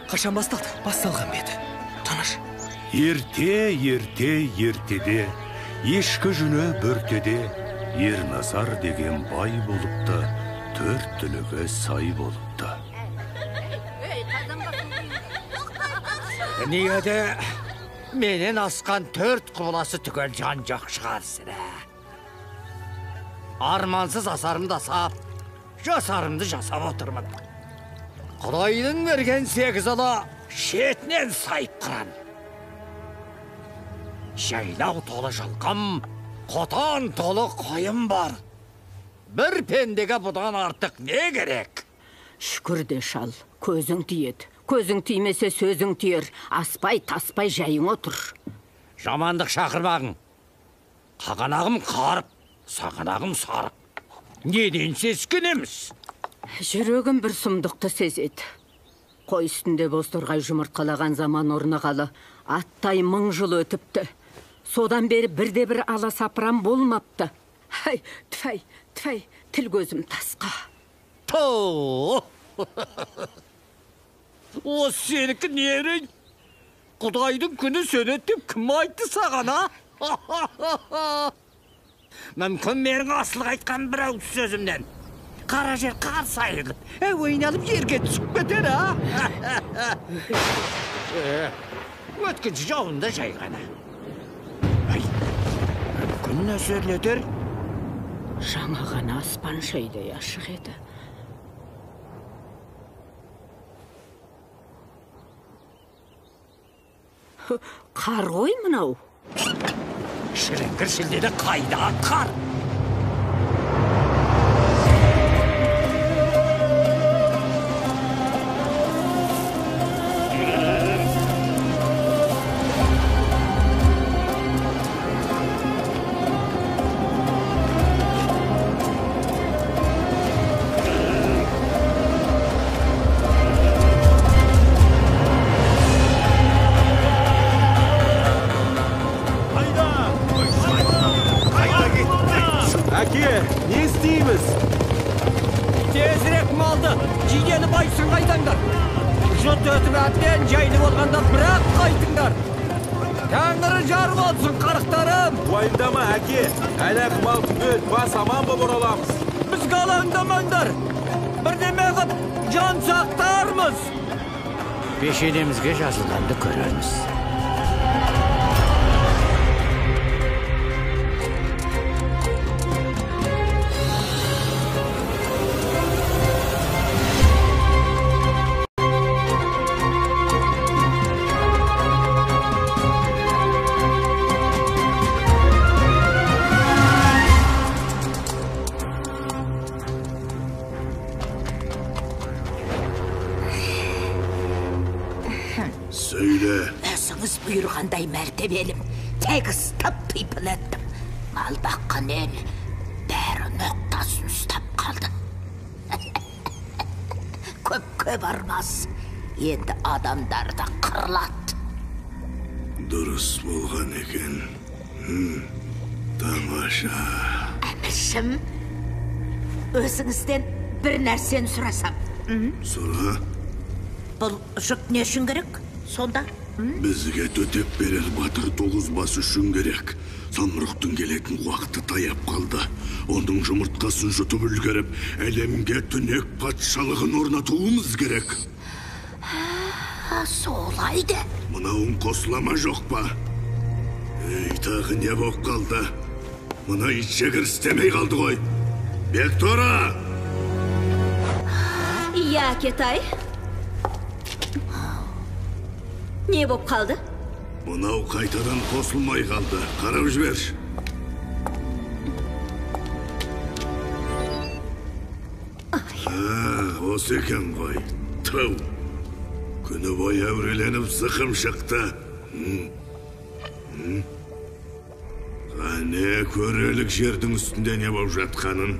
Қашан басталды? Басталған беді. Таныш. Ертеде, ешкі жүні бүртеде, Ерназар деген бай болыпты, төрт түлігі сай болыпты. Негеде менен асқан төрт құбыласы түгел жан жоқ шығарсың. Армансыз асарымды асап, жасарымды жасап отырмын. Құдайдың берген 8 ала шетінен сайып қыран. Жайлау толы жылқым, қотан толы қойым бар. Бір пендеге бұдан артық не керек? Шүкір де шал, көзің тиеді. Көзің тимесе сөзің тиер. Аспай, таспай жайың отыр. Жамандық шақырмағың. Қағанағым қарып, сағанағым сарып. Неден сескенеміз? Жүрегім бір сұмдықты сезеді. Қой үстінде бозторғай жұмыртқалаған заман орнығалы. Аттай 1000 жыл өтіпті. Содан бері бірде-бір аласапыран болмапты. Ай, тфай, тіл көзім тасқа. Тоо! Осы сенікі нерің? Құдайдың күні сөнеттіп кім айтты саған, а? Мүмкін менің асылық айтқан бір ауыз сөзімден. Қара жер қар сайығып, ойналып жерге түсіп кетер, а? Өткінші жауында жайғана. Мүмкін нөсерлетер? Жаңа ғана аспан шайдай ашық еді. Қар ғой мынау. Шіріңгір шілдеді қайда қар. Пешенемізге жазылғанды көрерміз. Бұйырғандай мәртебелім, тегіс тып-типыл еттім. Мал баққан ел, бәрі ноқтасын ұстап қалды. Көп армас, енді адамдарды қырлат. Дұрыс болған екен. Тамаша. Әміршім, өзіңізден бір нәрсені сұрасам. Сұра. Бұл жұт не үшін керек, сонда? Бізге төтеп берер батыр 9 бас үшін керек. Самұрықтың келетін уақыты таяп қалды. Оның жұмыртқасын жұтып үлгеріп, әлемге түнек патшалығын орнатуымыз керек. Солайды. Мынауын қосылама жоқ па? Тағы не боп қалды? Мұна итшегір істемей қалды ғой. Бектора! Иә, Кетай. Не боп қалды? Мұнау қайтадан қосылмай қалды. Қарап жіберші. Осы екен ғой. Тау. Күні бой әуреленіп зықым шықты. Қане көрелік жердің үстінде не боп жатқанын?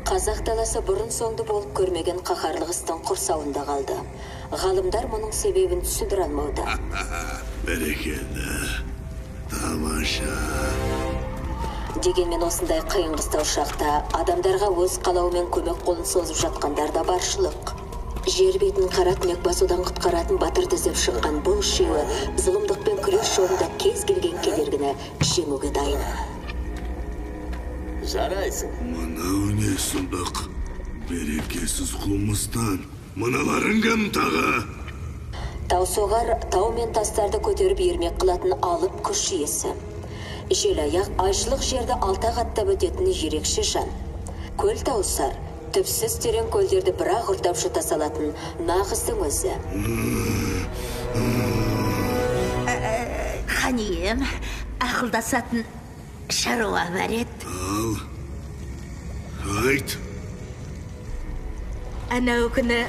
Қазақ даласы бұрын соңды болып көрмеген қаһарлы қыстың құрсауында қалды. Ғалымдар мұның себебін түсіндіре алмауда. Бәрекелді. Тамаша. Дегенмен осындай қиын қыстау шақта адамдарға өз қалауымен көмек қолын созып жатқандар да баршылық. Жер бетін қара түнек басудан құтқаратын батыр тізіп шыққан бұл үшеуі зұлымдықпен күрес жолында кез келген кедергіні жеңуге дайын. Жарайсың. Мынау не сұмдық? Берекесіз қылмыстан. Мыналарың кім тағы? Таусоғар тау мен тастарды көтеріп ермек қылатын алып күш иесі. Желаяқ айшылық жерді алта қаттап өтетін ерекше жан. Көл таусар, түпсіз терең көлдерді бірақ ұртап жұта салатын нағыздың өзі. Ханием, ақылдасатын шаруа бар еді. Айт. Анау күні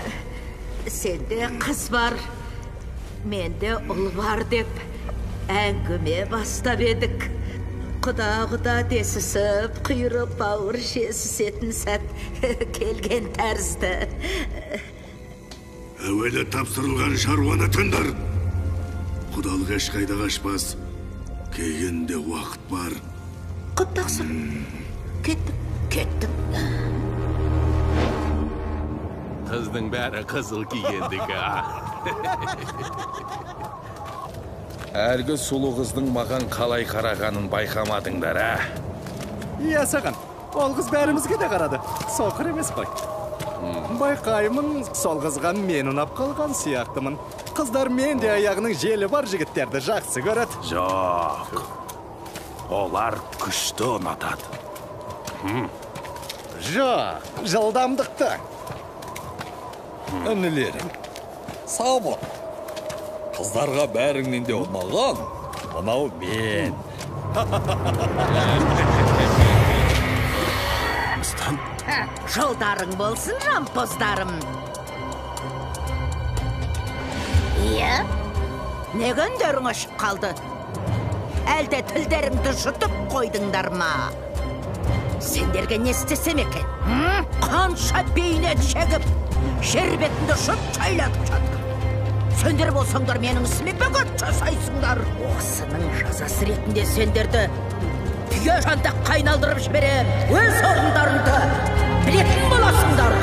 сенде қыз бар, менде ұл бар деп әңгіме бастап едік. Құда десісіп, құйырып бауыр жесісетін сәт келген тәрізді. Әуелі тапсырылған шаруаны тыңдар. Құдалық ешқайда қашпас. Кейінде уақыт бар. Құттақсың. Кеттім. Қыздың бәрі қызыл кигендігі. Әргі сұлу қыздың маған қалай қарағанын байқамадыңдар, Иә саған, ол қыз бәрімізге де қарады. Соқыр емес қой. Байқаймын, сол қызға мен ұнап қалған сияқтымын. Қыздар мен де аяғының желі бар жігіттерді жақсы көреді. Жоқ. Олар күшті ұнатады. Жоқ, жылдамдықты. Інілерім, сау бол. Қыздарға бәріңнен де ұнаған, мынау мен. Жолдарың болсын, жампоздарым. Иә? Неге үндерің ашып қалды? Әлде тілдеріңді жұтып қойдыңдар ма? Сендерге не істесем екен? Қанша бейнет шегіп, жер бетінде жұт чайлатып жатыр. Сендер болсаңдар менің ісіме бөгет жасайсыңдар. Осының жазасы ретінде сендерді түйе жантақ қайналдырып жіберем. Өз орындарыңды білетін боласыңдар.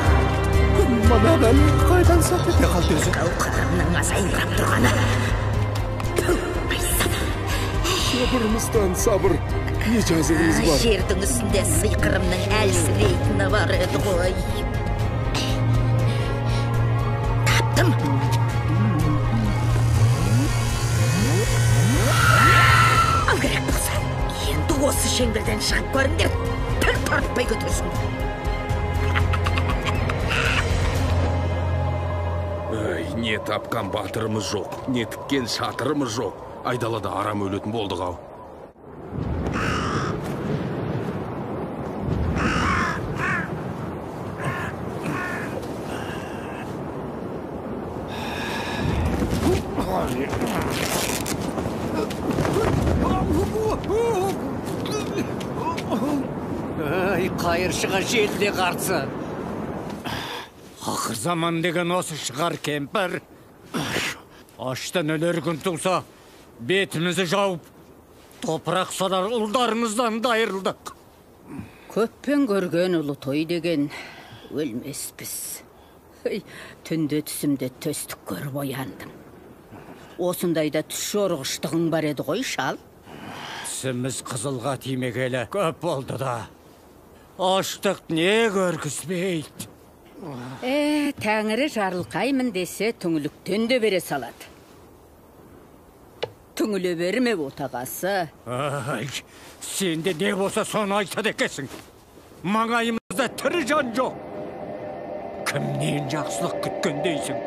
Мына бәлі қайдан сап ете қалды өзі? Қауқарымның азайыңдап тұрғаны. Сабырымыздан сабыр. Не жазығымыз бар? Жердің үстінде сыйқырымның әлсірейтіні бар еді ғой. Таптым. Ал керек болса, енді осы шеңбірден шығып көріңдер. Тіл тартпай көтерсін. Не тапқан батырымыз жоқ, не тіккен шатырымыз жоқ. Айдалада арам өлетін болдық ау. Қайыршыға желде қарсы. Ақыр заман деген осы шығар кемпір. Аштан өлер күн туса, бетімізі жауып, топырақ садар ұлдарымыздан дайырылдық. Көппен көрген ұлы той деген өлмеспіз. Түнде түсімде төстік көріп ояндым. Осындайда түс жорғыштығың бар еді ғой, шал. Түсіміз қызылға тимегелі көп болды да. Аштық не көргізбейді. Тәңірі жарылқаймын десе, түңіліктен де бере салады. Түңіле берме отағасы. Сенде не болса соны айтады екесің. Маңайымызда тірі жан жоқ. Кімнен жақсылық күткен дейсің?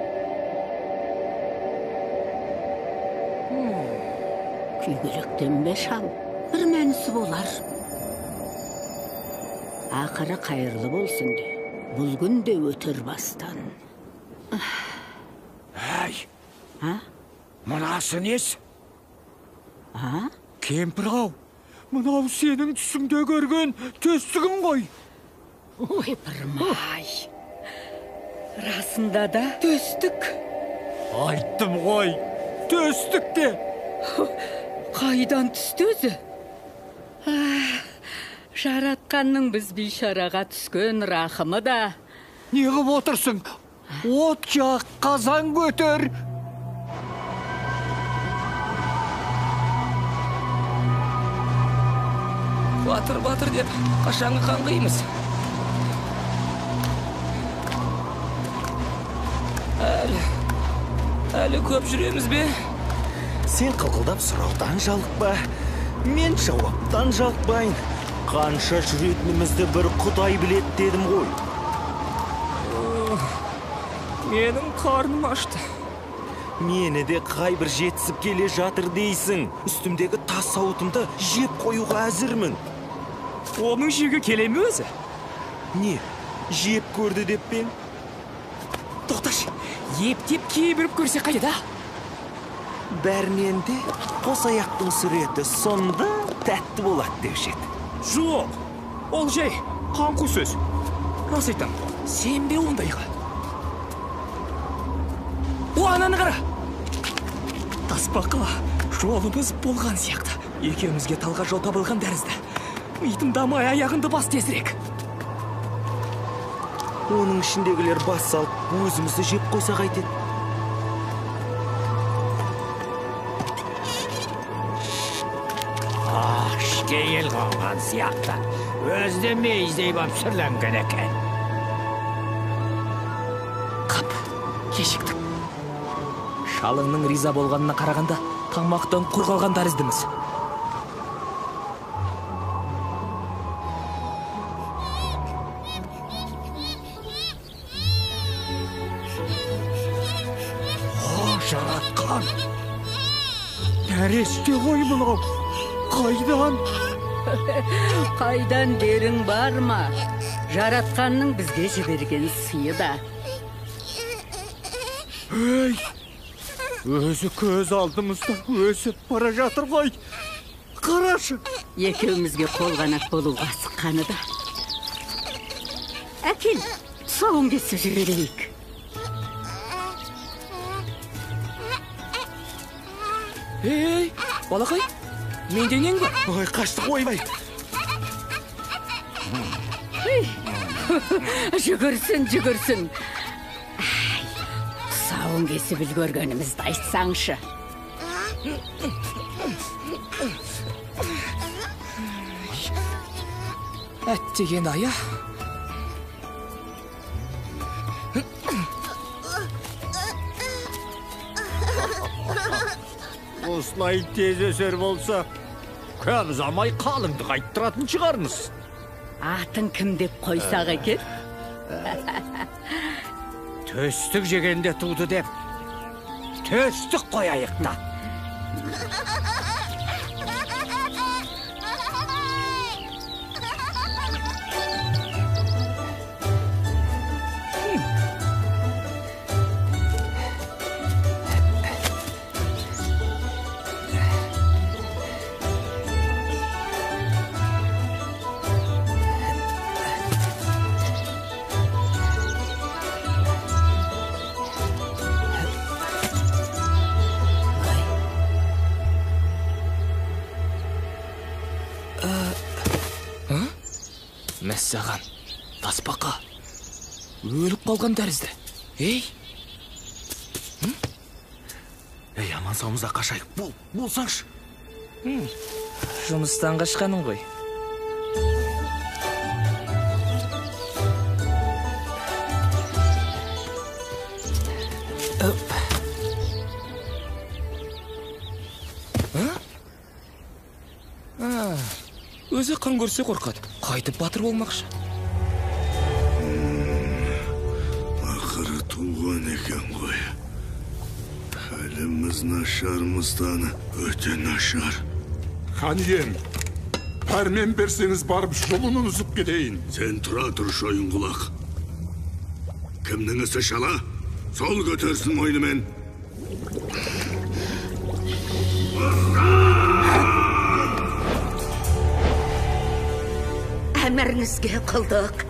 Күйгелектен бе шал, бір мәнісі болар. Ақыры қайырлы болсын де, бұл күн де өтір бастан. Мұнасы несі? Кемпір-ау, мынау сенің түсіңде көрген төстігің ғой. Ой, бірмай. Расында да төстік. Айттым ғой, төстік те. Қайдан түсті өзі? Жаратқанның біз бейшараға түскен рахымы да. Не қып отырсың? От жақ, қазан көтер. Батыр деп қашанғы қаңғимыз. Әлі көп жүреміз бе? Сен қылқылдап сұраудан жалықпа, мен жауаптан жалықпайын. Қанша жүретінімізді бір Құдай білет дедім ғой. Менің қарным ашты. Мені де қай бір жетісіп келе жатыр дейсің. Үстімдегі тас сауытымды жеп қоюға әзірмін. Оның жегі келе ме өзі? Не, жеп көрді деп пен? Тоқташы, ептеп кейбіріп көрсе қайда? Бәрінен де қос аяқтың суреті сонда тәтті болады деуші еді. Жоқ, ол жай қаңқу сөз. Рас айтам, сенбе ондайға. О, ананы қара! Тасбақа, жолымыз болған сияқты. Екеумізге талға жол табылған тәрізді. Митым дамай аяғынды бас тезірек. Оның ішіндегілер бас салып, өзімізді жеп қойса қайтеді. Ішке ел қонған сияқты. Өзде мейіздей бап сүрленген екен. Қап, кешіктік. Шалыңның риза болғанына қарағанда тамақтан құр қалған тәріздіміз. Жаратқан. Нәресте ғой бұлау. Қайдан? Қайдан дерің бар ма? Жаратқанның бізге жіберген сыйы да. Ей! Өзі көз алдымызда өсіп бара жатыр ғой. Қарашы. Екеумізге қолғанат болуға асыққаны да. Әкел, тұсауын кесіп жіберейік. Ей, балақай, менденен ба? Ой, қашты қоймай. Жүгірсін. Тұсауын кесіп үлгергенімізді айтсаңшы. Әттеген ая. Осылай тез өсер болса, көп замай қалыңды қайттыратын шығармыз. Атын кім деп қойсақ екен? Төстік жегенде туды деп, төстік қояйық та. Мәссаған, тасбақа, өліп қалған тәрізді. Ей, Аман саумызда қашайық, болсаңшы. Жұмыстан қашқаның ғой. Өзі қан көрсе қорқады. Қайтып батыр болмақшы. Ақыры туған екен ғой. Әліміз нашарымызданы өте нашар. Хан ием, пәрмен берсеңіз барып жолын үзіп кетейін. Сен тұра тұр шойын құлақ. Кімнің ісі шала? Сол көтерсін мойнымен. Әміріңізге қылдық.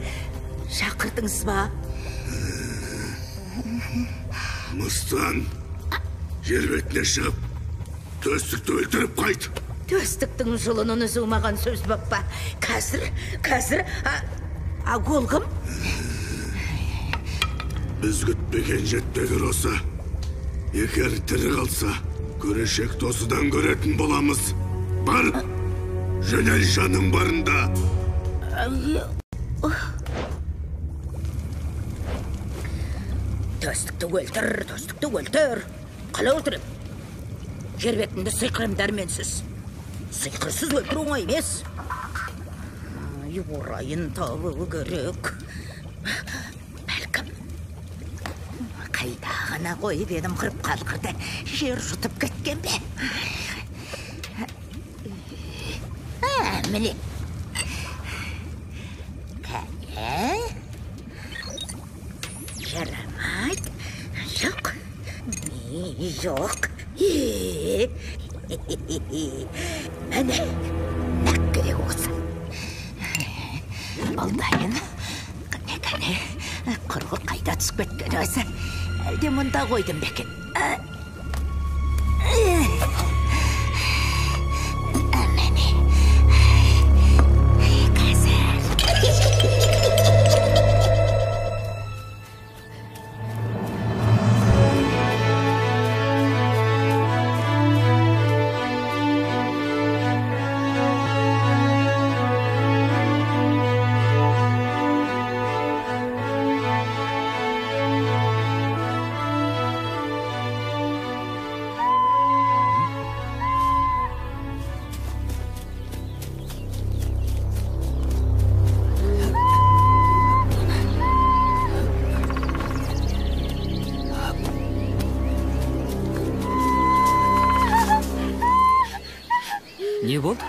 Шақырдыңыз ба? Мыстан, жер бетіне шығып, төстікті өлтіріп қайт. Төстіктің жылынын үзу маған сөз баппа. Қазір, қолғым? Біз күтпеген жетпегір осы. Егер тірі қалса, көрешек досыдан көретін боламыз. Бар, жөнел жаның барында. Төстікті өлтір. Қала өлтірім. Жер бетінде сыйқырым дәрменсіз. Сыйқырсыз өлтіру оңай емес. Орайын табу керек. Бәлкім. Қайда ғана қойып едім қырып қалқырды. Жер жұтып кеткен бе? Міне. Жарамайды. Жоқ. Жоқ. Әне, нәк керек осы. Алдайын. Қане, құрғы қайда түсіп кеткен өзі. Әлде мұнда қойдым бекен. Не болды?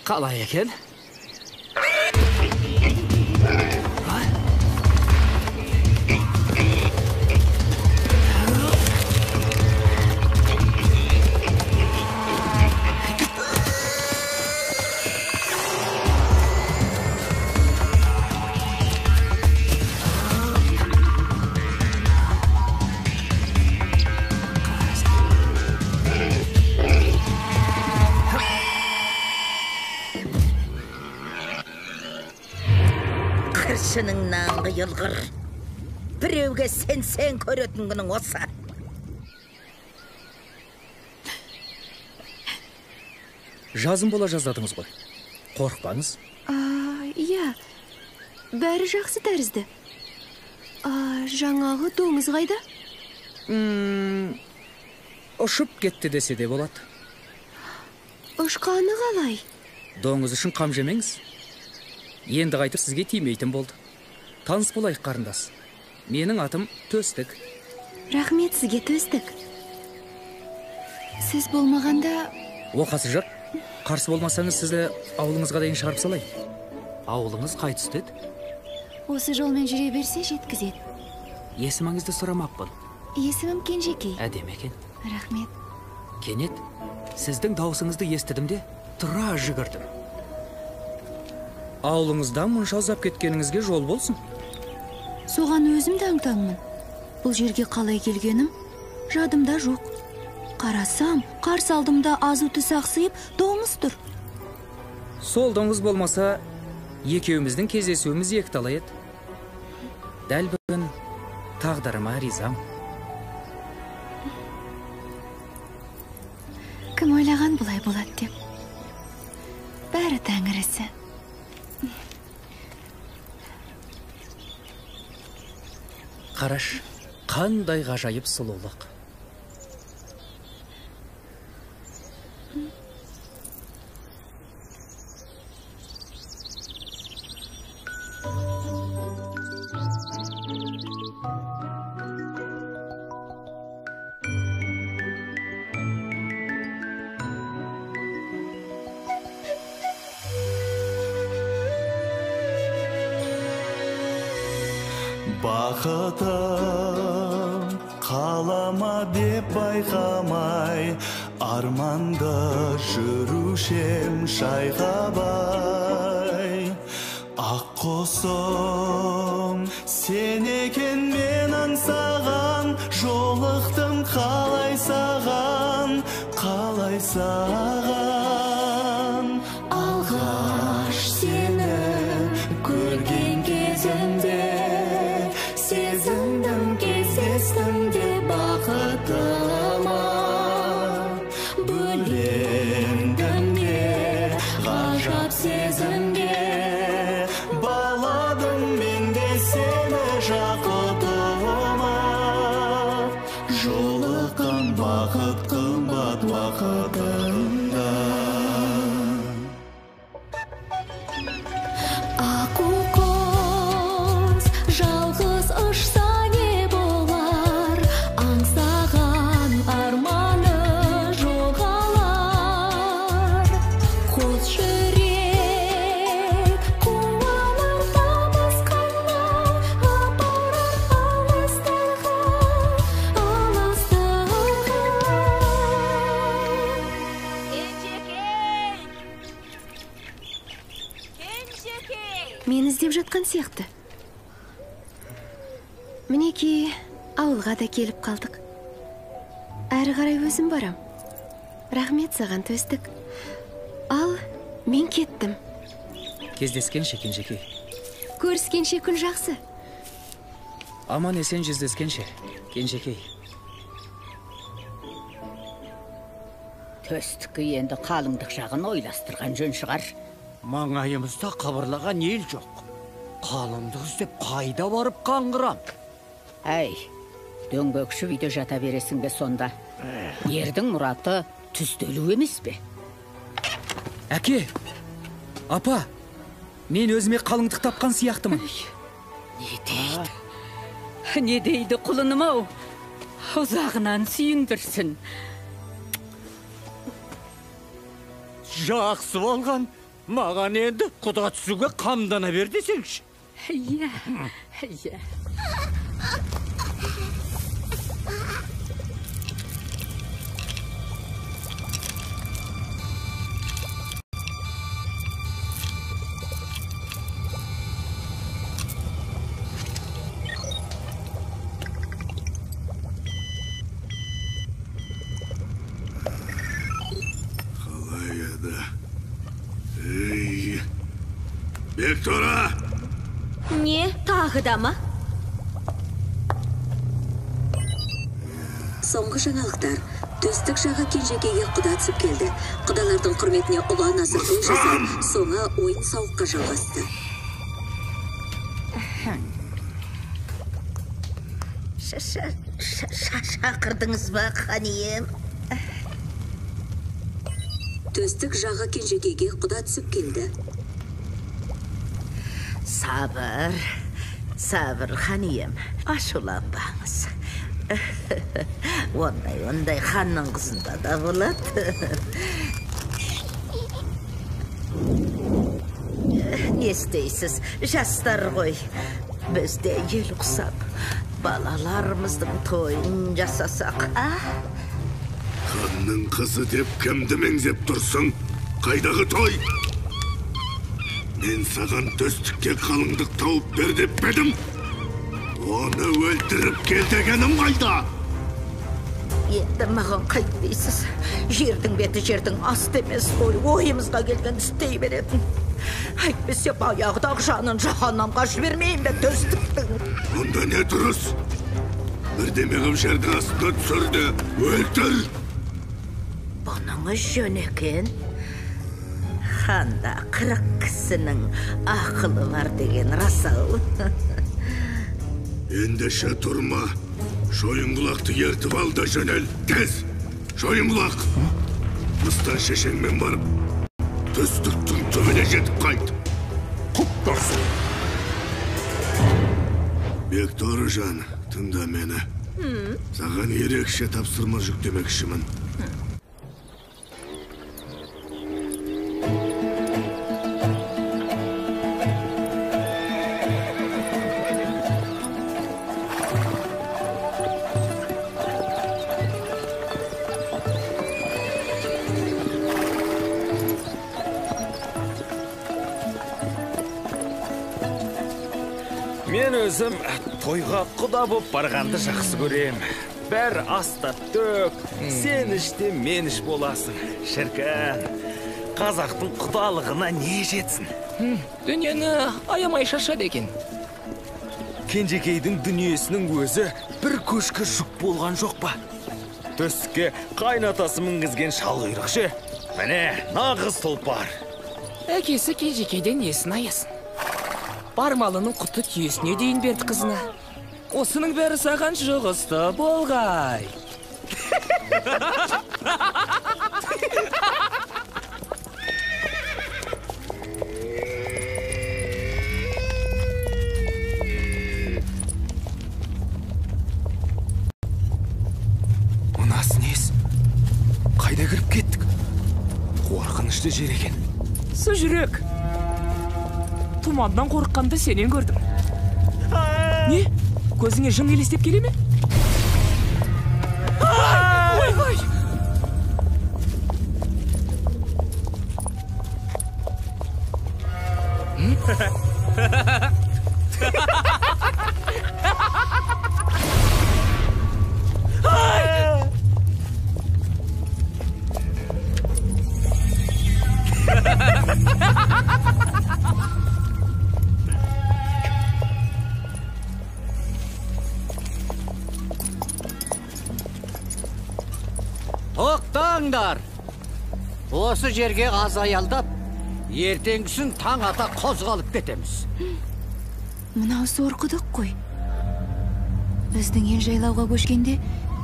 Қалай екен? Қыршыныңнан қиылғыр. Біреуге сен көретін күнің осы. Жазым бола жаздадыңыз ғой. Қорықпаңыз. Иә, бәрі жақсы тәрізді. Жаңағы доңыз қайда? Ұшып кетті десе де болады. Ұшқаны қалай? Доңыз үшін қам жемеңіз. Енді қайтып сізге тимейтін болды. Таныс болайық, қарындас. Менің атым Төстік. Рахмет сізге, Төстік. Сіз болмағанда... Оқасы жоқ. Қарсы болмасаңыз сізді ауылыңызға дейін шығарып салай. Ауылыңыз қай түсті еді? Осы жолмен жүре берсе жеткізеді. Есіміңізді сұрамақпын. Есімім Кенжекей. Әдемі екен. Рахмет. Кенет, сіздің дауысыңызды естідім де, тұра жүгірдім. Ауылыңыздан мұнша ұзап кеткеніңізге жол болсын. Соған өзім таң-таңмын. Бұл жерге қалай келгенім жадымда жоқ. Қарасам, қарсы алдымда азуты сақсиып, доңыз тұр. Сол доңыз болмаса, екеуміздің кездесуіміз екталай еді. Дәл бүгін тағдырыма ризам. Кім ойлаған бұлай болады деп. Бәрі тәңірісі. Қараш, қандай ғажайып сұлулық. Бақытым қалама деп байқамай, арманда жүрушем шайқабай. Ақ құсым Сен екен мен аңсаған, жолықтым қалай саған, қалай саған. Алғаш сені көрген кезімде, сезіндім кездестім де бақытыма. Бөлендім де ғажап сезімге, баладым мен де сені жақұтыма. Жолыққан бақыт қымбат уақытында. Аққу құс жалғыз ұшса не болар, аңсаған арманы жоғалар. Қос жүрек қуанар табысқанға, апарар алыстарға, алыстарға. Мен іздеп жатқан сияқты. Мінеки, ауылға да келіп қалдық. Әрі қарай өзім барам. Рахмет саған, Төстік. Ал мен кеттім. Кездескенше, Кенжекей. Көріскенше күн жақсы. Аман есен жүздескенше, Кенжекей. Төстікі енді қалыңдық жағын ойластырған жөн шығар. Маңайымызда қабырлаған ел жоқ. Қалыңдық іздеп қайда барып қаңғырам? Әй, дөңбекші үйде жата бересің бе сонда? Ердің мұраты түзделу емес бе? Әке, апа, мен өзіме қалыңдық тапқан сияқтымын. Не дейді құлыным-ау? Ұзағынан сүйіндірсін. Жақсы болған. Маған енді құда түсуге қамдана бер десеңші. Иә, иә. Қалай еді? Ей, Бектора! Не, тағы да ма? Соңғы жаңалықтар. Төстік жағы Кенжекейге құда түсіп келді. Құдалардың құрметіне ұлан азыр той жасап, соңы ойын сауыққа жалғасты. Шақырдыңыз ба, ханием? Төстік жағы Кенжекейге құда түсіп келді. Сабыр, сабыр, ханием. Ашуланбаңыз. Ондай ханның қызында да болады. Не істейсіз, жастар ғой. Бізде ел құсап, балаларымыздың тойын жасасақ, Ханның қызы деп кімді меңзеп тұрсың? Қайдағы той? Мен саған Төстікке қалыңдық тауып бер деп бедім. Оны өлтіріп кел дегенім қайда? Енді маған қайтпейсіз. Жердің беті жердің асты емес, ойымызға келген істей беретін. Әйтпесе баяғыдағы жанын жаһаннамға жібермейін бе Төстіктің? Онда не дұрыс? Бірдеме қып жердің астына түсірді, өлтір! Бұныңыз жөн екен. Ханда 40 кісінің ақылы бар деген рас-ау. Ендеше тұрма. Шойынқұлақты ертіп ал да жөнел. Тез! Шойынқұлақ! Мыстан шешеңмен барып, Төстіктің түбіне жетіп қайт. Құптарсың! Бекторыжан, тыңда мені. Саған ерекше тапсырма жүктемекшімін. Мен өзім тойға құда боп барғанды жақсы көрем. Бәр аста төк, сен іште мен іш боласың. Шіркін, қазақтың құдалығына не жетсін? Дүниені аямай шашады екен. Кенжекейдің дүниесінің өзі бір көшкі жүк болған жоқ па? Төске қайнатасы мінгізген шал құйрықшы. Міне, нағыз тұлпар. Әкесі Кенжекейден несін аясын? Бар малының құты түйесіне дейін берді қызына. Осының бәрі саған жұғысты болғай. Мынасы нес? Қайда кіріп кеттік? Қорқынышты жер екен. Жүрек. Тұманнан қорыққанды сенен көрдім. Не? Көзіңе жын елестеп келе ме? Ой! Тоқтаңдар! Осы жерге аз аялдап, ертеңгісін таң ата қозғалып кетеміз. Мынау сорқыдық қой. Біздің ел жайлауға көшкенде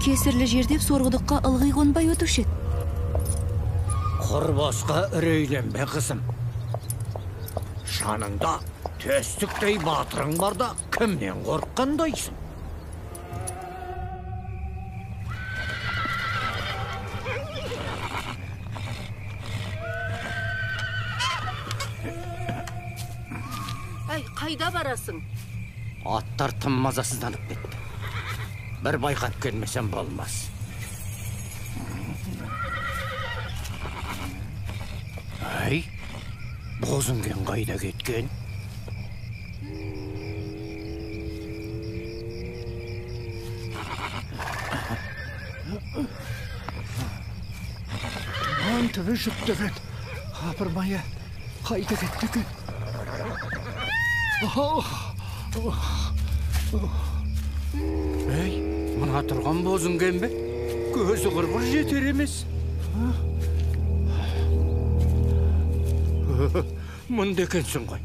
кесірлі жер деп сорғыдыққа ылғи қонбай өтуші еді. Құр босқа үрейленбе қызым. Жаныңда төстіктей батырың барда кімнен қорыққандайсың? Қайда барасың? Аттар тым мазасызданып кетті. Бір байқап келмесем болмас. Ай, бозынген қайда кеткен? Түбі жүктеген. Апырмая, қайда кетті? Ей, мына тұрған бозынген бе? Көзі құрғыр жетер емес. Мұнда екенсің ғой.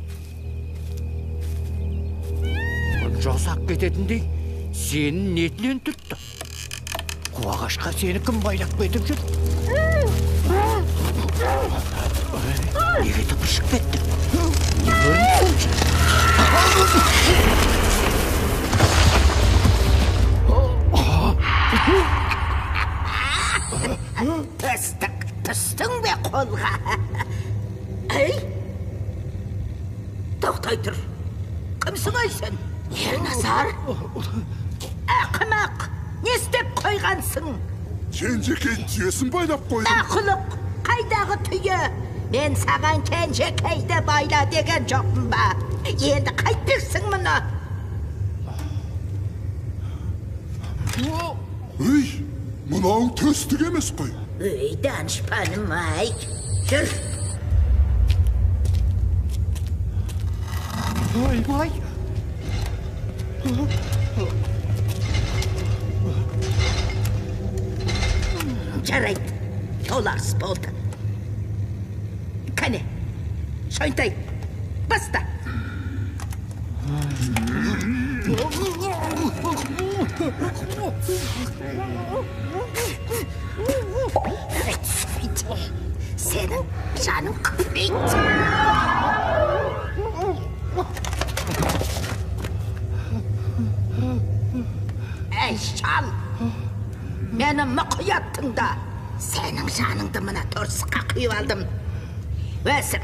Жасақ кететіндей сенің нетілен түртті. Қуағашқа сені кім байлап кетіп жүр? Неге тыпышып кетті? Не көрінді? Түстің бе қолға? Әй! Тоқтай тұр. Кімсің ай сен? Ерназар? Ақымақ! Не істеп қойғансың? Кенжекей түйесін байлап қойдым. Ақылық! Қайдағы түйе? Мен саған Кенжекейді байла деген жоқпын ба? Енді қайтпексің мұны? Өй, мұнауың төстік емес қой. Өй, данышпаным ай. Жүр. Ой. Жарайды, толарыс болды. Кәне, шойынтай, баста. Senin canın kıvret. Ey şal, benim müqüyattında senin canыңды мына торсыққа құйып алдым. Өсім,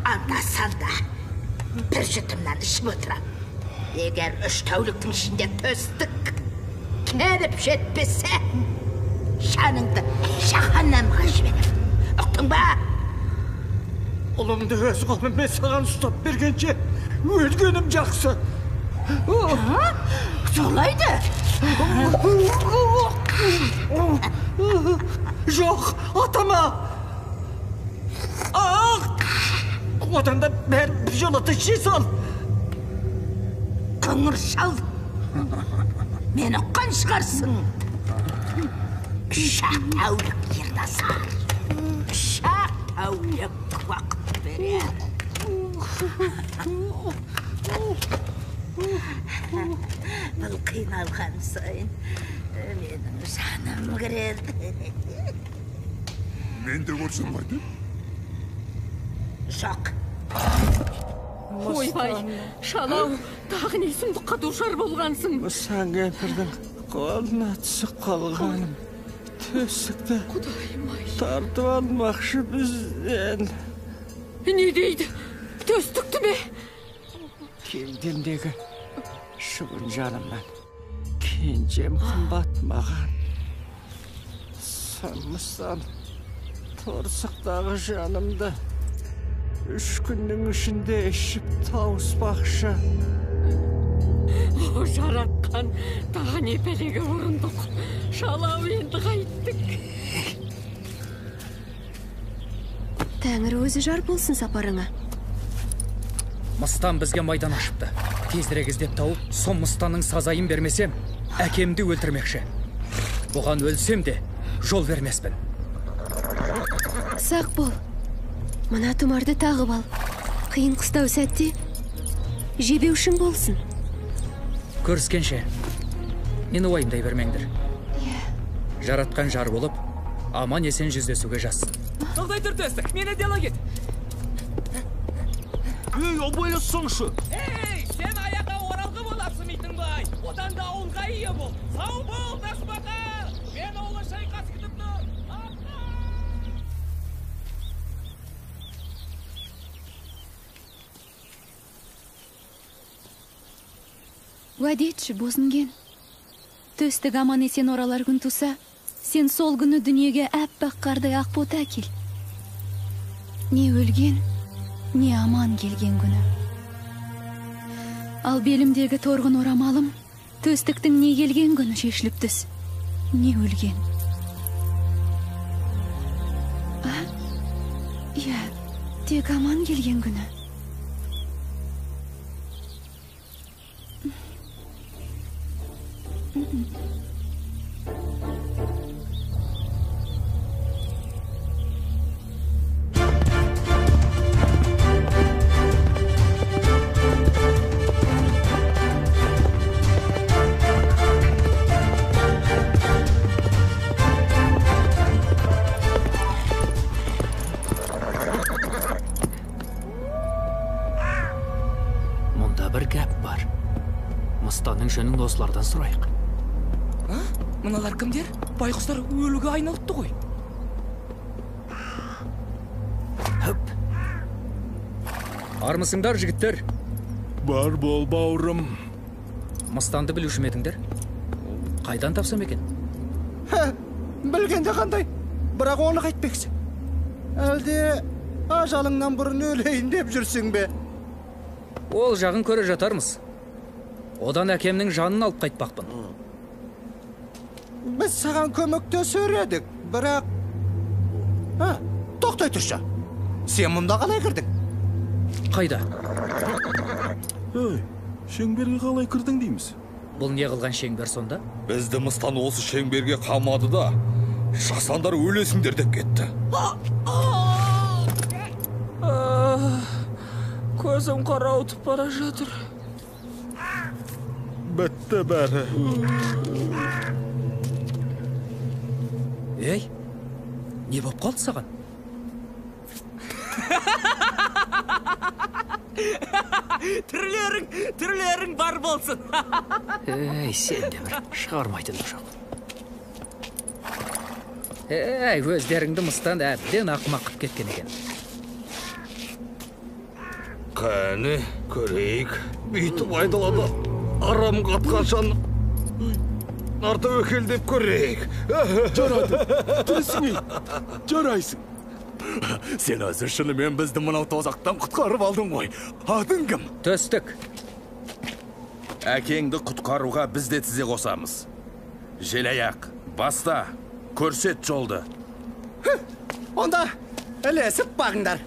анда-санда бір жұтымнан ішіп отырам. Егер 3 тәуліктің ішінде төстік келіп жетпесе, жаныңды жаһаннамға жіберем. Ұқтың ба? Ұлымды өз қолыммен саған ұстап бергенше өлгенім жақсы. Солайды. Жоқ, атама. Одан да бәр жолаты шесол. Қыңыр шал. Мені қан шығарсың. Шақ әулік ердасар. Шақ әулік уақыт берер. Бұл қиналған сайын менің жаным кіреді. Мен де көрсем қайды? Жоқ. Ойбай, шалау, тағы не сұмдыққа душар болғансың? Мұсан кемпірдің қолына түсіп қалғаным. Төсікті тартып алмақшы бізден. Не дейді? Төстікті ме? Кемдендегі шыбын жанымнан кенжем қымбат маған. Самыстан торсықтағы жанымды 3 күннің ішінде ішіп тауыспақшы. О, жаратқан, тағы не пәлеге ұрындық. Шалау енді қайттық. Тәңір өзі жар болсын сапарыңа. Мыстан бізге майдан ашыпты. Тезірек іздеп тауып, son мыстанның сазайын бермесем, әкемді өлтірмекші. Бұған өлсем де жол бермеспін. Сақ бол. Мына тұмарды тағып ал. Қиын қыстау сәтте жебеушін болсын. Көріскенше, мені уайымдай бермеңдір. Жаратқан жар болып, аман есен жүздесуге жазсын. Тоқтай тұр төстік, мені дела кет. Ей, обайласаңшы. Ей, сен аяға оралғы боласың митің бай. Одан да ауылға ие бол. Сау бол, тасбақа. Мен олы шайқас күтіп тұр. Уәдетші, бозынген. Төстік аман есен оралар күн туса, сен сол күні дүниеге әппақ қардай ақбот әкел. Не өлген, не аман келген күні. Ал белімдегі торғын орамалым, төстіктің не келген күні шешіліп түс, не өлген. Иә, тек аман келген күні. Мұнда бір гәп бар. Мыстанның жөнін осылардан сұрайық. Мыналар кімдер? Байқұстар өліге айналыпты ғой. Хөп. Армысыңдар, жігіттер? Бар бол, бауырым. Мыстанды білуші медіңдер? Қайдан тапсам екен? Білгенде қандай, бірақ оны қайтпексің. Әлде ажалыңнан бұрын өлейін деп жүрсің бе? Ол жағын көре жатармыз. Одан әкемнің жанын алып қайтпақпын. Біз саған көмектесер едік, бірақ... Тоқтай тұршы. Сен мұнда қалай кірдің? Қайда? Шеңберге қалай кірдің дейміз? Бұл не қылған шеңбер сонда? Бізді мыстан осы шеңберге қамады да, шықсандар өлесіңдер деп кетті. Көзім қарауытып бара жатыр. Бітті бәрі. Ей, не боп қалды саған? Түрлерің бар болсын. Ей, сен де бір шығармайтын жоқ. Ей, өздеріңді мыстан әбден ақымақ қып кеткен екен. Қәне, көрейік. Бүйтіп айдалады. Арам қатқаншан нарты өкелдеп көрейік. Жарады, тұрысың ей, жарайсың. Сен өзі шынымен бізді мынау тозақтан құтқарып алдың ғой. Адың кім? Төстік. Әкеңді құтқаруға біз де тізе қосамыз. Желаяқ, баста, көрсет жолды. Онда ілесіп бағыңдар.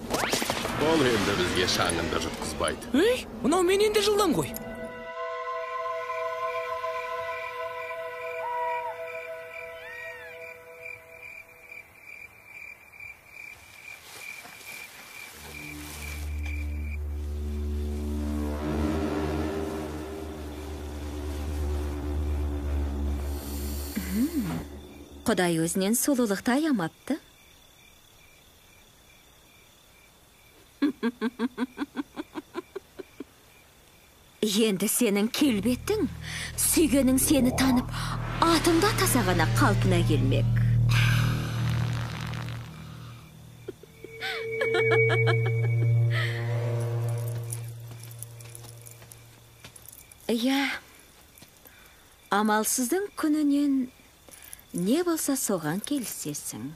Ол енді бізге шаңында жұтқызбайды. Ей, мынау мен енді жылдам ғой. Құдай өзінен сұлулықты аямапты. Енді сенің келбетің, сүйгенің сені танып, атымда тасағана қалпына келмек. Я, амалсыздың күнінен не болса соған келісесің.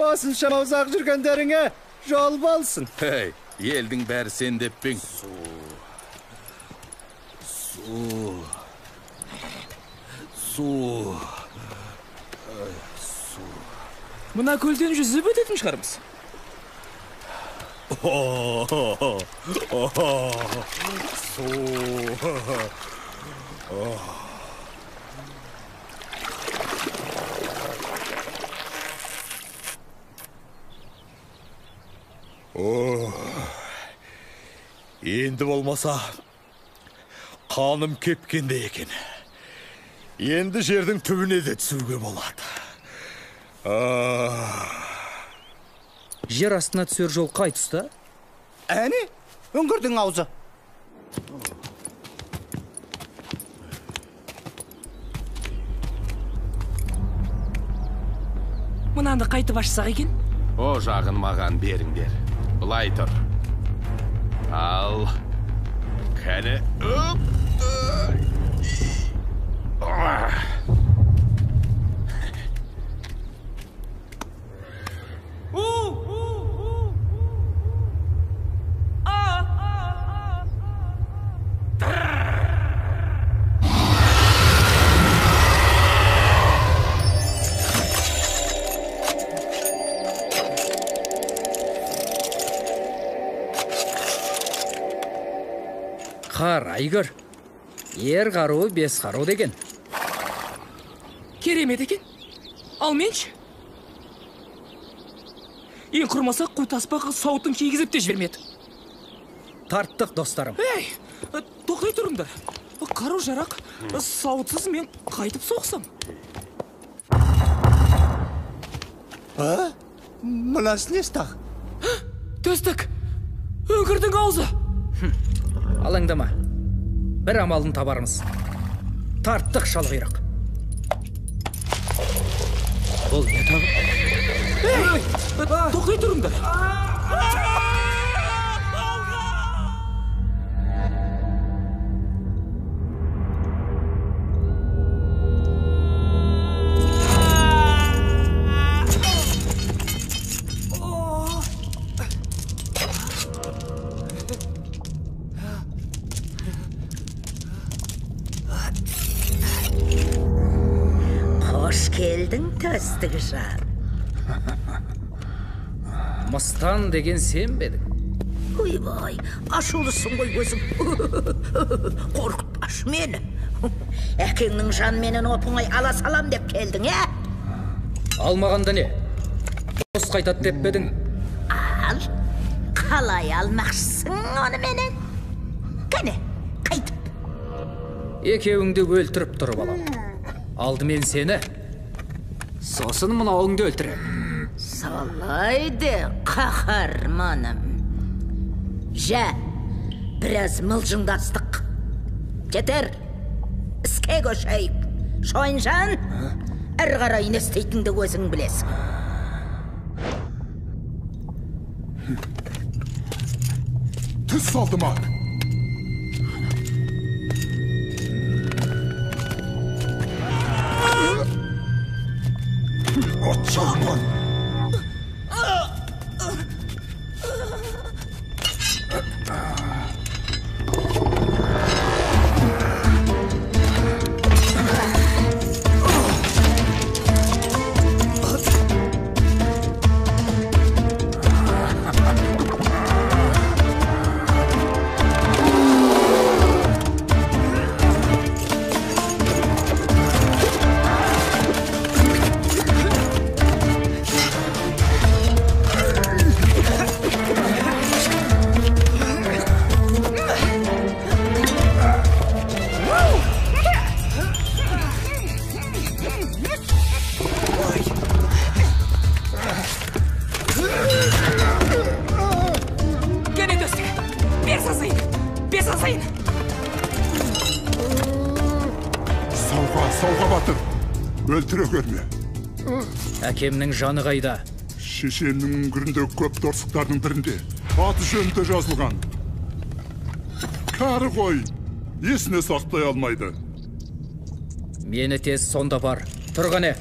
Осынша ұзақ жүргендеріңе жол болсын. Hey, елдің бәрі сен деп пең. Су. Мына көлден жүзіп өтетін шығармыз. Енді болмаса, қаным кепкенде екен. Енді жердің түбіне де түсуге болады. Жер астына түсер жол қай тұста? Әне, үңгірдің аузы. Мынаны қайтып ашсақ екен? О жағын маған беріңдер. Бұлай тұр. Ал, кәне, Қарайгөр, ер қаруы бес қару деген. Керемет екен. Ал менші? Ең құрмаса қу таспаға сауытын кигізіп те жібермеді. Тарттық, достарым. Ей, тоқтай тұрыңдар. Қару жарақ, сауытсыз мен қайтып соқсам. Мұнасы не стақ? Төстік, өңгірдің аузы. Алаңдама. Бір амалын табармыз. Тарттық шалғирақ. Бұл не тағы? Ей, тоқтай тұрыңдар. Келдің төстік жан. Мыстан деген сен бедің? Ойбай, ашулысың ғой өзің. Қорқытпаш мені. Әкеңнің жанменен оп-оңай ала салам деп келдің, Алмағанда не? Дос қайтады деп бедің? Ал, қалай алмақшысың оны менен? Кәне, қайтып. Екеуіңді өлтіріп тұрып алам. Алдымен сені, сосын мынауыңды өлтірем. Солайды, қаһарманым. Жә, біраз мылжыңдастық. Жетер, іске көшейік. Шойынжан, әр қарай не істейтінді өзің білесің. Тіс салды ма? От жағынан. Сауға батыр, өлтіре көрме. Әкемнің жаны қайда? Шешемнің үңгірінде көп торсықтардың бірінде. Аты жөнінде жазылған. Кәрі ғой, есіне сақтай алмайды. Мені тез сонда бар. Тұрғане.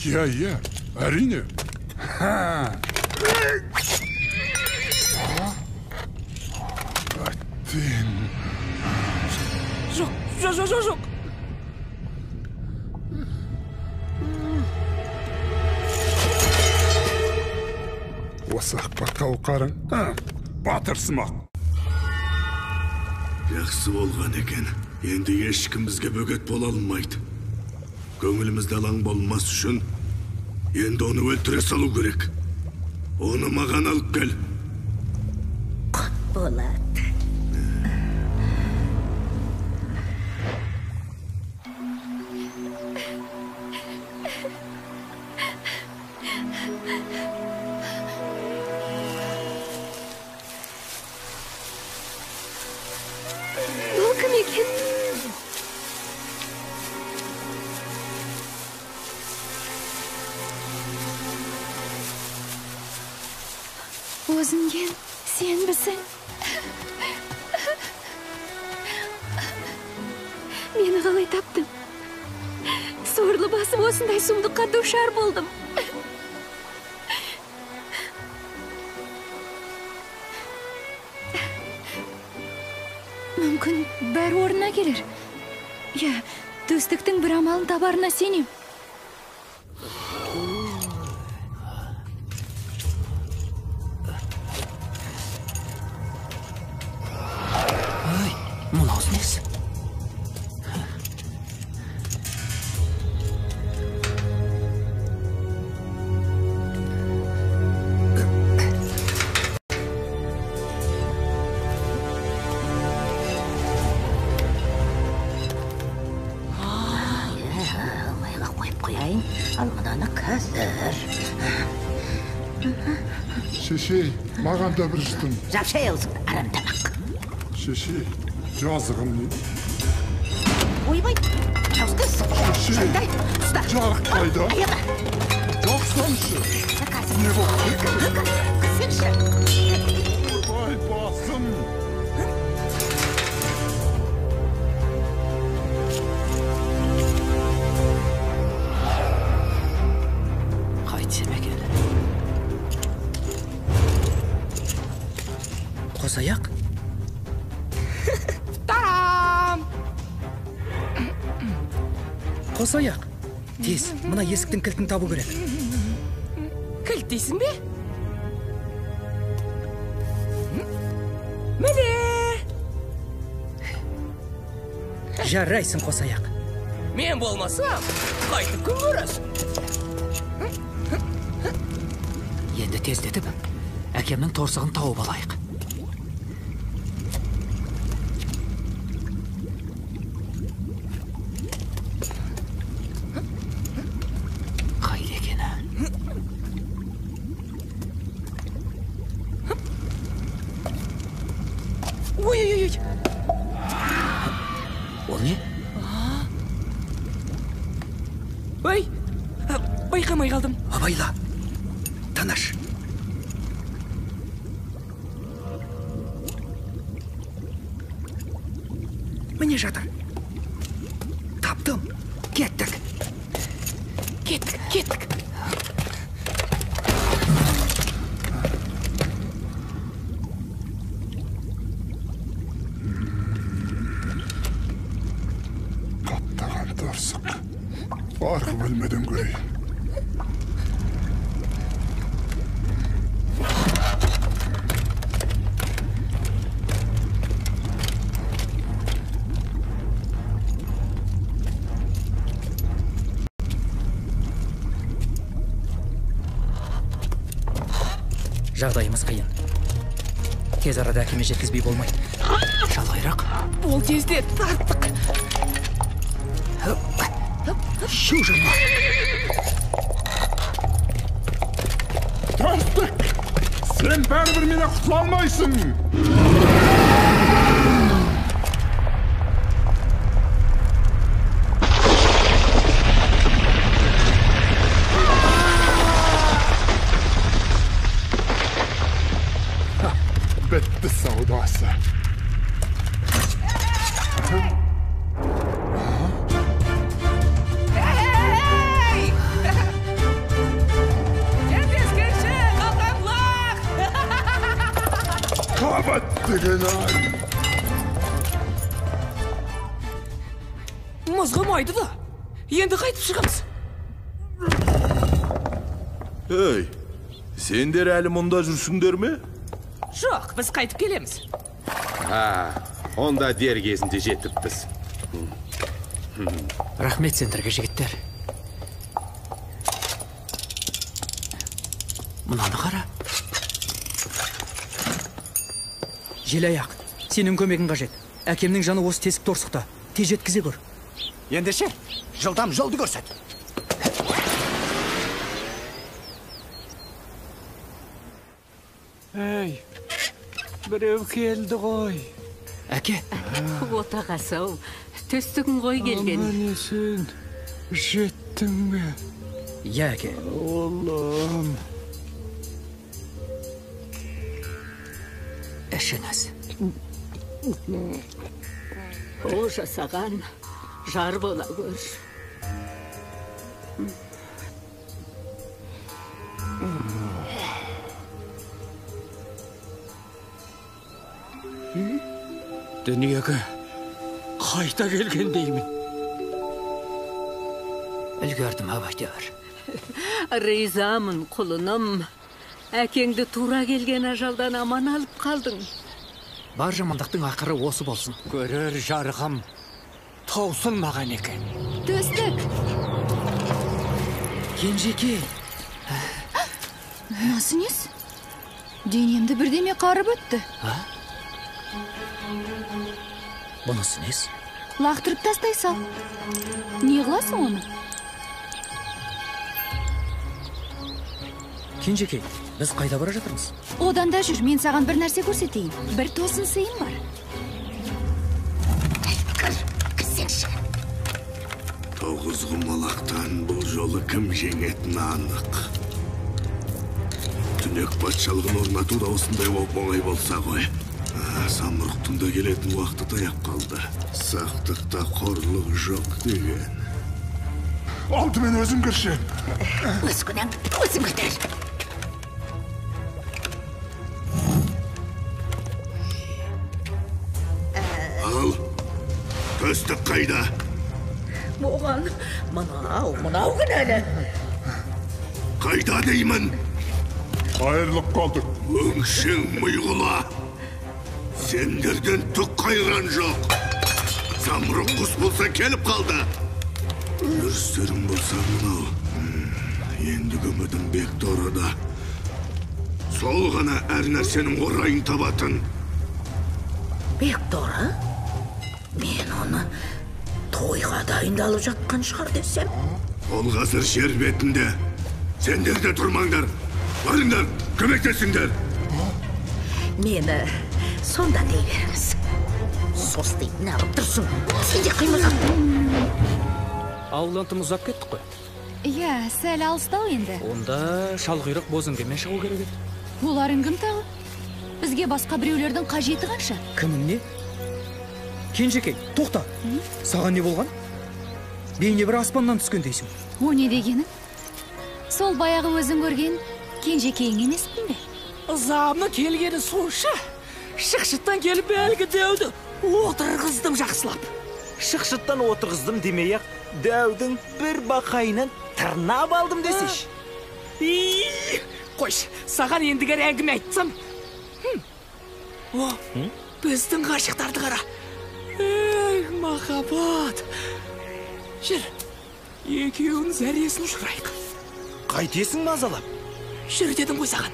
Иә, әрине. Жоқ. Осы ақпаққа оқарың, батырсымақ. Жақсы болған екен. Енді ешкім бізге бөгет бола алмайды. Көңілімізде алаң болмас үшін, енді оны өлтіре салу керек. Оны маған алып кел. Болады. Бұл кім екен? Өзіңген сен бісің? Мені қалай таптың? Сорлы басым осындай сұмдыққа душар болдым. Мүмкін бәрі орнына келер. Я, төстіктің бір амалын табарына сенем. Мынау несі? Шеше, маған да бір жұтым. Жапшай аузың, арам тамақ. Шеше, жазығым не? Ойбай, жауыздайсың. Шеше, жарық қайда? Аяға. Жақсаншы. Не болды? Қысекші. Ойбай, басым. Қайтсем екен. Қосаяқ? Тарам! Қосаяқ. Тез, мына есіктің кілтін табу керек. Кілт дейсің бе? Жарайсың қосаяқ. Мен болмасам, қайтып күн көресің. Енді тездетіп, әкемнің торсығын тауып алайық. Қайда екені? Ой-ой-ой. Ол не? Ой, байқамай қалдым. Абайла, танаш. Міне жатыр. Таптым. Кеттік. Кеттік. Таптаған торсық. Арғы бөлмеден көрейін. Жағдайымыз қиын. Тез арада әкеме жеткізбей болмайды. Шалайрақ. Ол кезде тарттық. Шу жырма. Тарттық! Сен бәрібір мені құтыла алмайсың! Бітті саудасы. Қабат деген ай! Мызғымайды да. Енді қайтып шығамыз. Ей, сендер әлі мұнда жүрсіңдер ме? Жоқ, біз қайтып келеміз. Онда дер кезінде жетіппіз. Рахмет сендерге, жігіттер. Мұнаны қара. Желаяқ, сенің көмегің қажет. Әкемнің жаны осы тесік торсықта. Тез жеткізе көр. Ендеше, жылдам жолды көрсет. Ей, біреу келді ғой. Әке? Отағасы-ау, төстігін ғой келген. Аман есен, жеттің бе? Иә, әке. Олым. Ішіңіз. Ол жасаған жар бола көр. Дүниеге қайта келген деймін. Үлгердім, абайтер. Ризамын, құлыным. Әкеңді тура келген ажалдан аман алып қалдың. Бар жамандықтың ақыры осы болсын. Көрер жарғым таусылмаған екен. Төстік! Кенжеке! Мынасы нес? Денемді бірдеме қарып өтті. Бұнысы нес? Лақтырып тастай сал. Не қыласың оны? Кенжеке, біз қайда бара жатырмыз? Одан да жүр, мен саған бір нәрсе көрсетейін. Бір тосын сыйым бар. Тоғыз құмалақтан бұл жолы кім жеңетін анық. Түнек патшалығын орнату да осындай оңай болса ғой. Самұрықтың да келетін уақыты таяп қалды. Сақтықта қорлық жоқ деген. Алдымен өзің кірші. Өз күнәң, өзің көтер. Ал, төстік қайда? Оған, мынау кінәлі. Қайда деймін? Қайырлық қалдық. Өңшең мұйғыла. Сендерден түк қайран жоқ. Самұрық құс болса келіп қалды. Өрістерің болса мынау. Ендігі үмітім бек торыда. Сол ғана әр нәрсенің орайын табатын. Бек торы? Мен оны тойға дайындалып жатқан шығар десем. Ол қазір жер бетінде. Сендер де тұрмаңдар. Барыңдар, көмектесіңдер. Мені сонда дей беріңіз. Сос дейтін алып тұрсың. Сен де қимылдап. Ауылдан тым ұзап кеттік қой. Иә, сәл алыстау енді. Онда шалқұйрық бозіңгімен шығу керек еді. Оларың кім тағы? Бізге басқа біреулердің қажеті қанша? Кімің не? Кенжекей, тоқта. Саған не болған? Бейне бір аспаннан түскен дейсің. О не дегені? Сол баяғы өзің көрген Кенжекейің емеспін бе? Ызамны келгені сонша. Шықшыттан келіп әлгі дәуді отырғыздым жақсылап. Шықшыттан отырғыздым демей-ақ, дәудің бір бақайынан тырнап алдым десеш. Қойш, саған ендігер әңгіме айтсам. О, біздің ғашықтарды қара. Эй, махаббат. Жүр, екеуің зәресін ұшырайық. Қайтесің мазалап? Жүр дедім ғой саған.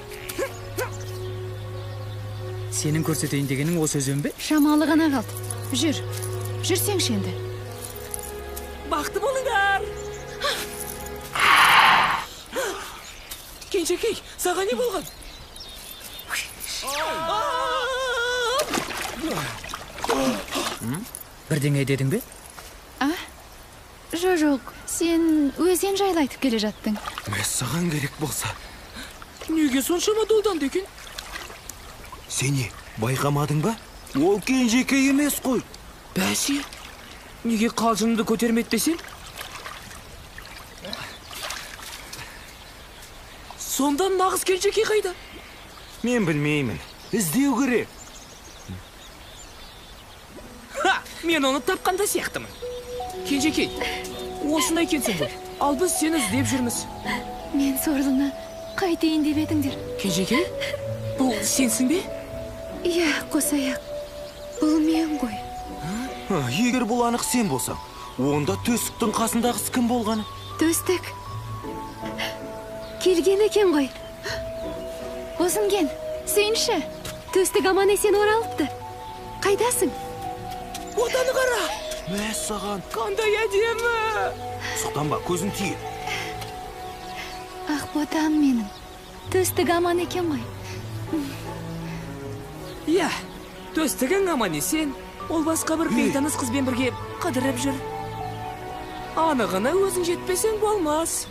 Сенің көрсетейін дегенің осы өзен бе? Шамалы ғана қалды. Жүрсеңші енді. Бақты болыңдар. Кенжекей, саған не болған? Бірдеңе дедің бе? Жоқ, сен өзен жайлы айтып келе жаттың. Саған керек болса. Неге соншама долданды екен? Сен не, байқамадың ба? Ол Кенжекей емес қой. Бәсе, неге қалжыңымды көтермеді десең? Сонда нағыз Кенжекей қайда? Мен білмеймін. Іздеу керек. Мен оны тапқанда сияқтымын. Кенжекей, осындай екенсің ғой. Ал біз сені іздеп жүрміз. Мен сорлыны қайтейін деп едіңдер. Кенжекей, бұл сенсің бе? Иә, қосаяқ. Бұл мен ғой. Егер бұл анық сен болсаң, онда төстіктің қасындағысы кім болғаны? Төстік. Келген екен ғой. Бозінген, сүйінші. Төстік аман есен оралыпты. Қайдасың? Отаны қара. Мәс саған. Қандай әдемі. Сұқтанба, көзін тие. Ақ ботам менің. Төстік аман екен ғой. Иә, төстігің аман есен. Ол басқа бір бейтаныс қызбен бірге қыдырып жүр. Анығына өзің жетпесең болмас.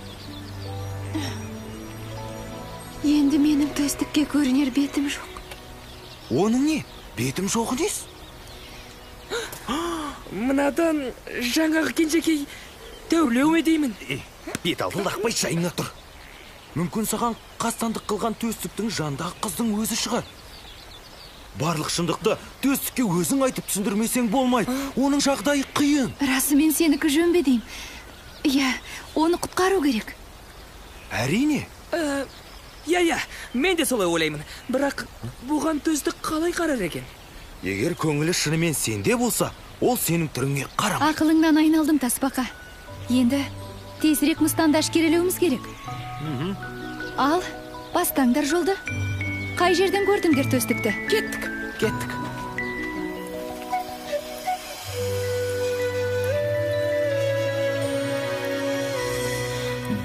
Енді менің төстікке көрінер бетім жоқ. Оның не? Бетім жоқ емес? Мынадан жаңағы Кенжекей тәурлеу ме деймін? Бет алдылдақпай жайыңа тұр. Мүмкін саған қастандық қылған төстіктің жандағы қыздың өзі шығар. Барлық шындықты төстікке өзің айтып түсіндірмесең болмайды. Оның жағдайы қиын. Расымен сенікі жөн бе деймін? Иә, оны құтқару керек. Әрине. Иә, мен де солай ойлаймын. Бірақ бұған төстік қалай қарар екен? Егер көңілі шынымен сенде болса, ол сенің түріңе қарамайды. Ақылыңнан айналдым, Тасбақа. Енді тезірек мұстанды әшкерелеуіміз керек. Ал, бастаңдар жолды. Қай жерден көрдіңдер төстікті? Кеттік.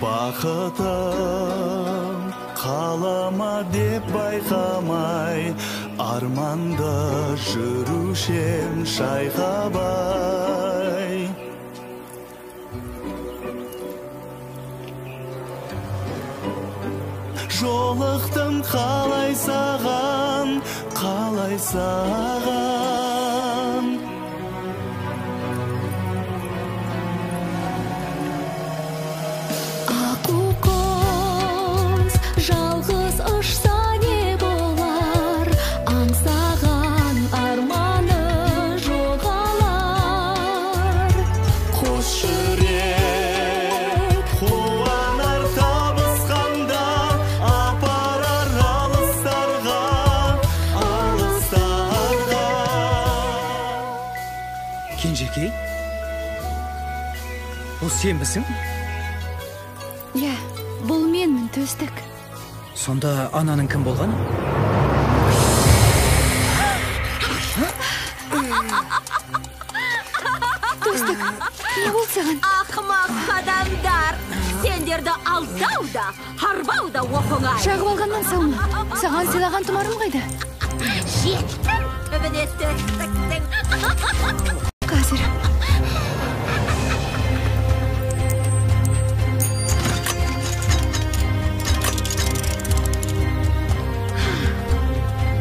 Бақытым қалама деп байқамай, арманда жүрушем шайқабай. Жолықтым қалай саған, қалай саған. Аққу құс жалғыз ұшса не болар, аңсаған арманы жоғалар. Қос жүрек қуанар табысқанда, апарар алыстарға, алыстарға. сенбісің? Иә, бұл менмін, Төстік. Сонда ананың кім болған? Төстік, не бол саған? Ақымақ адамдар, сендерді алдау да, арбау да оқыңай. Шағып алғаннан салма. Саған сыйлаған тұмарым қайда? Жеттім, түбіне Төстіктің. Қазір.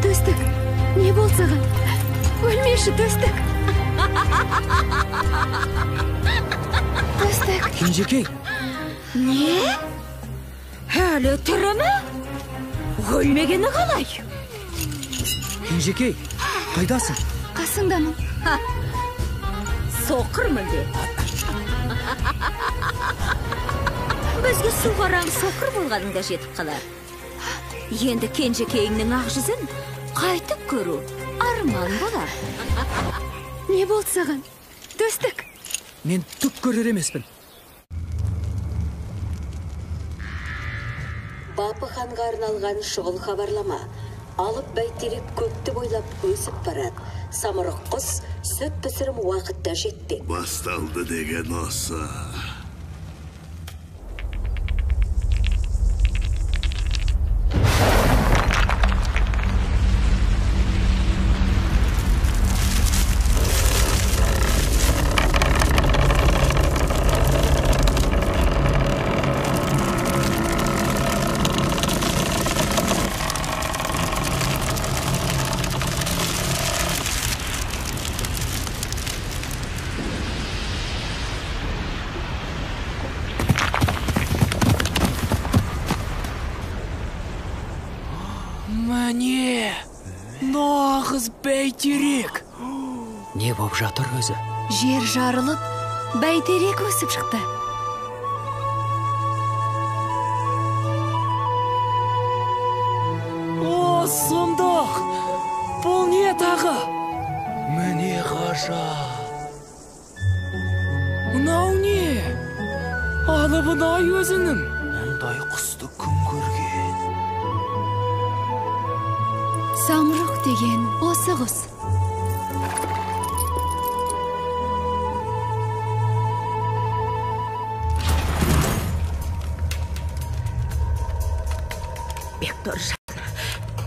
Төстік, не бол саған? Өлмеші, Төстік. Төстік. Кенжекей. Не? Әлі тірі ме? Өлмегені қалай? Кенжекей, қайдасың? Қасыңдамын. Соқырмын де. Бізге суғараң соқыр болғаныңда жетіп қалар. Енді Кенжекейіңнің ақ жүзін қайтып көру арман болар. Не болды саған? Төстік. Мен түк көрер емеспін. Бапы ханға арналған шұғыл хабарлама. Алып бәйтерек көпті бойлап өсіп барад. Самұрық құс сүт пісірім уақытта жетпек. Басталды деген осы. Міне, нағыз бәйтерек. Не боп жатыр өзі? Жер жарылып, бәйтерек өсіп шықты. О, сұмдық! Бұл не тағы? Міне ғажап. Мынау не? Алыбынай өзінің. Мұндай құсты күн көрген. Самұрық деген осы құс. Бектор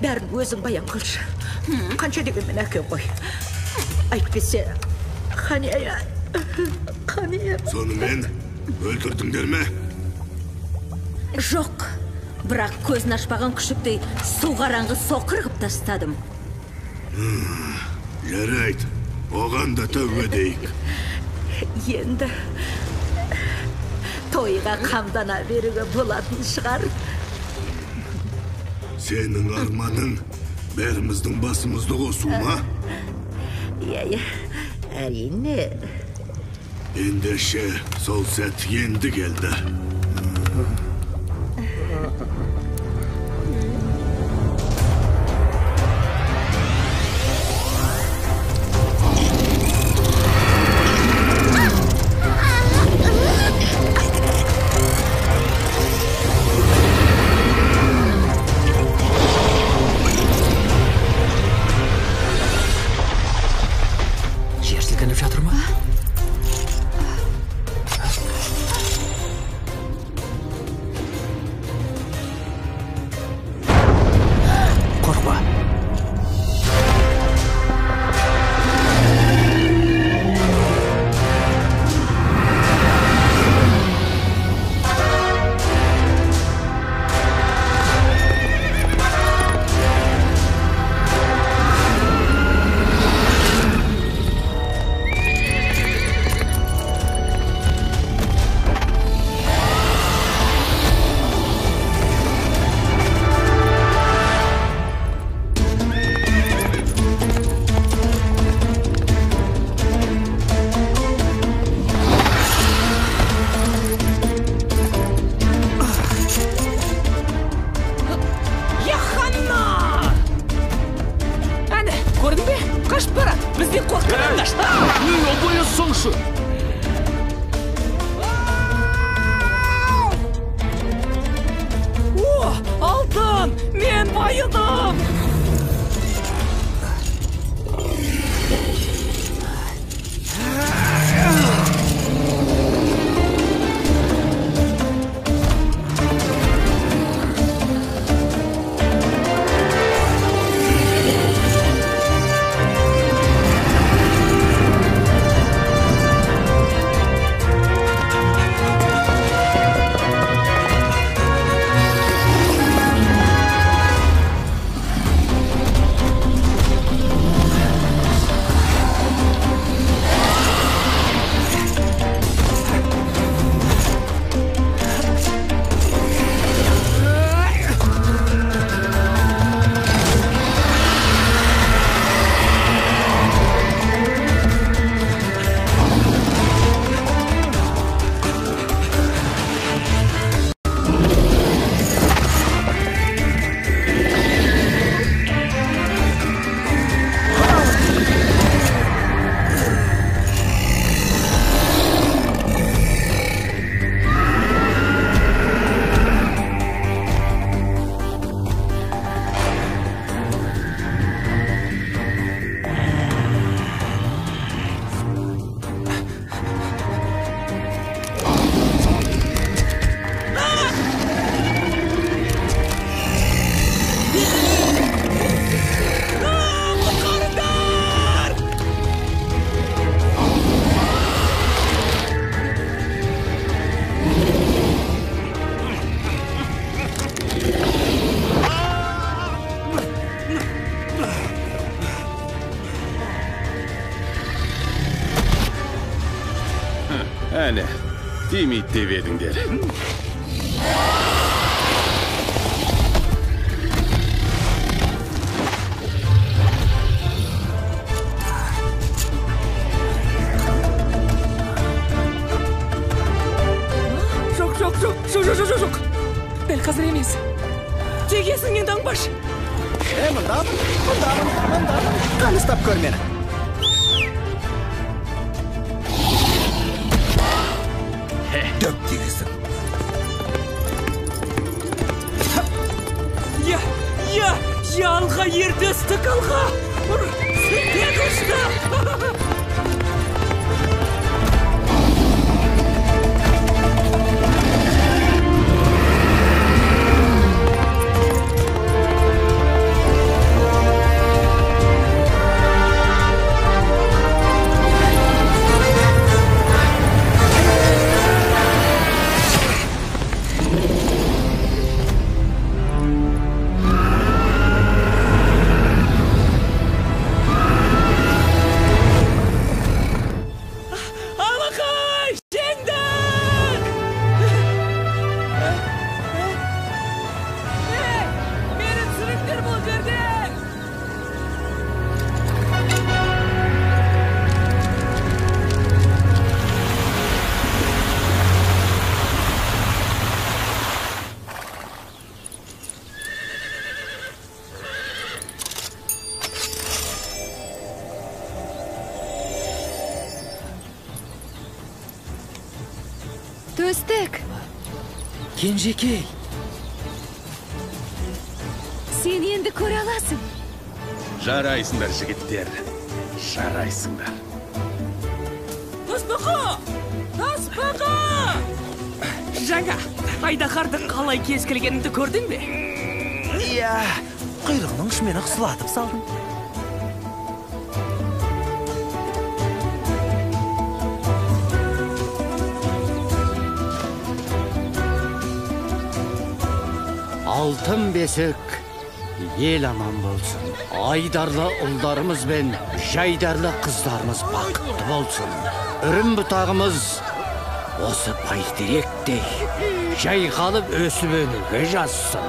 бәрін өзің баян қылшы. Қанша деген мен әке ғой. Айтпесе, Қания. Сонымен өлтірдіңдер ме? Жоқ, бірақ көзін ашпаған күшіктей су қараңғы соқыр қып тастадым. Жарайды, оған да тәуе дейік. Енді тойға қамдана беруге болатын шығар. Сенің арманың бәріміздің басымызды қосу ма? Иә, әрине. Ендеше сол сәт енді келді. тимейді деп едіңдер. Жоқ. Дәл қазір емес. Тек есіңнен таңбаш. Мұндамын. Қаны ұстап көр мені. Дөп дегесің. Алға ерді үстік алға. Сен күшті. Төстік. Кенжекей. Сен енді көре аласың. Жарайсыңдар, жігіттер. Жарайсыңдар. Таспаға! Жаңа, айдаһардың қалай кескілгеніңді көрдің бе? Иә, құйрығының ұшымен ықсылатып салдың. Алтын бесік, ел аман болсын. Айдарлы ұлдарымыз бен жайдарлы қыздарымыз бақытты болсын. Үрім бұтағымыз осы бәйтеректей жайғалып өсіп өнуге жазсын.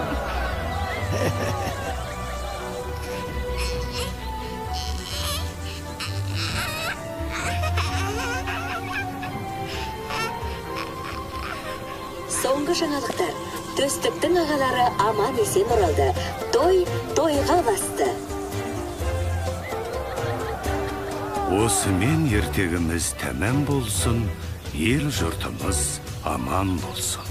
Соңғы жаңалықтар. Төстіктің ағалары аман есен оралды. Тойға басты. Осымен ертегіміз тәмам болсын, ел жұртымыз аман болсын.